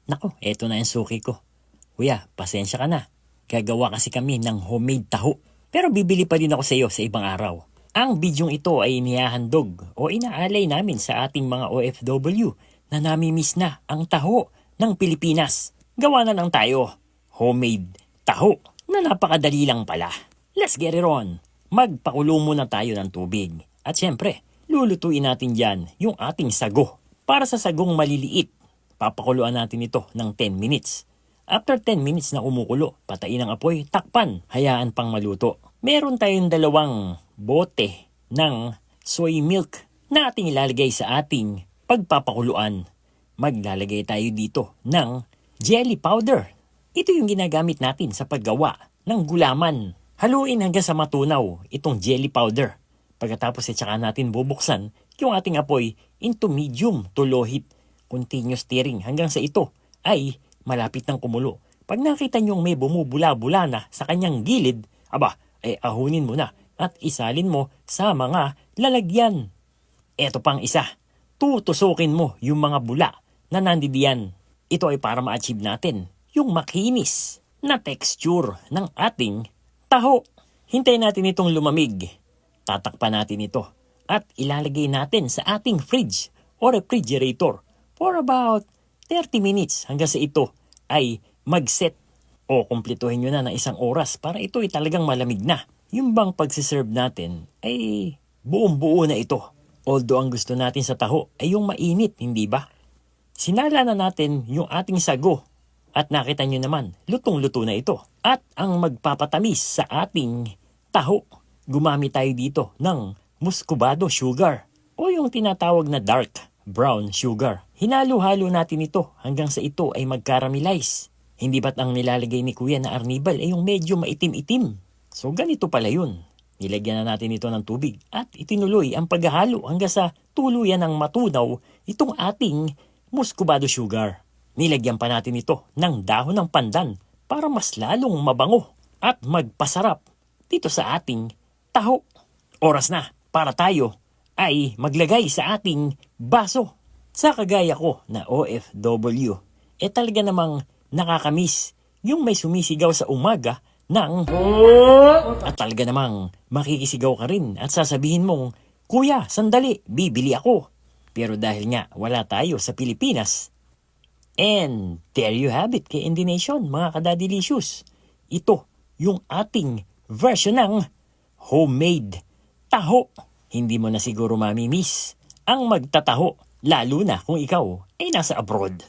Nako, eto na yung suki ko. Kuya, pasensya ka na. Gagawa kasi kami ng homemade taho. Pero bibili pa din ako sa iyo sa ibang araw. Ang bidyong ito ay inihahandog o inaalay namin sa ating mga OFW na namimiss na ang taho ng Pilipinas. Gawa na lang tayo. Homemade taho na napakadali lang pala. Let's get it on. Magpakulo muna tayo ng tubig. At syempre, lulutuin natin dyan yung ating sago. Para sa sagong maliliit, papakuluan natin ito ng 10 minutes. After 10 minutes na umukulo, patayin ang apoy, takpan, hayaan pang maluto. Meron tayong 2 bote ng soy milk na ating ilalagay sa ating pagpapakuluan. Maglalagay tayo dito ng jelly powder. Ito yung ginagamit natin sa paggawa ng gulaman. Haluin hanggang sa matunaw itong jelly powder. Pagkatapos saka natin bubuksan yung ating apoy into medium to low heat. Continuous stirring hanggang sa ito ay malapit ng kumulo. Pag nakita nyong may bumubula-bula na sa kanyang gilid, ay ahunin mo na at isalin mo sa mga lalagyan. Eto pang isa, tutusukin mo yung mga bula na nandidiyan. Ito ay para ma-achieve natin yung makinis na texture ng ating taho. Hintayin natin itong lumamig. Tatakpan natin ito at ilalagay natin sa ating fridge o refrigerator for about 30 minutes hanggang sa ito ay mag-set o kumpletuhin nyo na ng 1 oras para ito ay talagang malamig na. Yung bang pagsiserve natin ay buong-buo na ito. Although ang gusto natin sa taho ay yung mainit, hindi ba? Sinala na natin yung ating sago at nakita nyo naman, lutong-luto na ito. At ang magpapatamis sa ating taho, gumamit tayo dito ng muscovado sugar o yung tinatawag na dark brown sugar. Hinalo-halo natin ito hanggang sa ito ay mag-caramelize. Hindi ba't ang nilalagay ni Kuya na arnibal ay yung medyo maitim-itim? So ganito pala yun. Nilagyan na natin ito ng tubig at itinuloy ang paghahalo hanggang sa tuluyan ng matunaw itong ating muscovado sugar. Nilagyan pa natin ito ng dahon ng pandan para mas lalong mabango at magpasarap dito sa ating taho. Oras na para tayo ay maglagay sa ating baso. Sa kagaya ko na OFW, talaga namang nakakamiss yung may sumisigaw sa umaga ng at talaga namang makikisigaw ka rin at sasabihin mong, Kuya, sandali, bibili ako. Pero dahil nga wala tayo sa Pilipinas, and there you have it, KND Nation, mga kadadilicious. Ito yung ating version ng homemade taho. Hindi mo na siguro mamimiss ang magtataho, lalo na kung ikaw ay nasa abroad.